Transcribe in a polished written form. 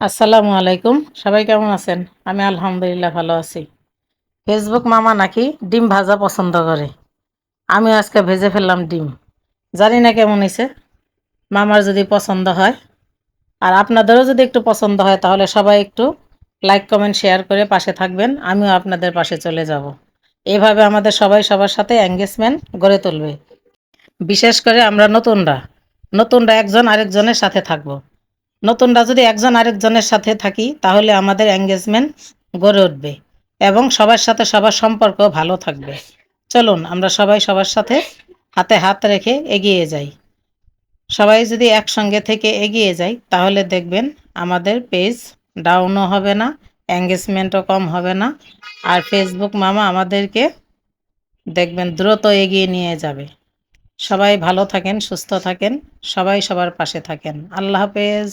আসসালামু আলাইকুম। সবাই কেমন আছেন? আমি আলহামদুলিল্লাহ ভালো আছি। ফেসবুক মামা নাকি ডিম ভাজা পছন্দ করে। আমিও আজকে ভেজে ফেললাম ডিম। জানি না কেমন হইছে। মামার যদি পছন্দ হয় আর আপনাদেরও যদি একটু পছন্দ হয় তাহলে সবাই একটু লাইক, কমেন্ট, শেয়ার করে পাশে থাকবেন। আমিও আপনাদের পাশে চলে যাব। এভাবে আমাদের সবাই সবার সাথে এনগেজমেন্ট গড়ে তুলবে। বিশেষ করে আমরা নতুনরা একজন আরেকজনের সাথে থাকব। নতুনরা যদি একজন আরেকজনের সাথে থাকি তাহলে আমাদের এঙ্গেজমেন্ট গড়ে উঠবে এবং সবার সাথে সবার সম্পর্ক ভালো থাকবে। চলুন আমরা সবাই সবার সাথে হাতে হাত রেখে এগিয়ে যাই। সবাই যদি একসঙ্গে থেকে এগিয়ে যাই তাহলে দেখবেন আমাদের পেজ ডাউনও হবে না, এঙ্গেজমেন্টও কম হবে না। আর ফেসবুক মামা আমাদেরকে দেখবেন দ্রুত এগিয়ে নিয়ে যাবে। সবাই ভালো থাকেন, সুস্থ থাকেন, সবাই সবার পাশে থাকেন। আল্লাহ হাফেজ।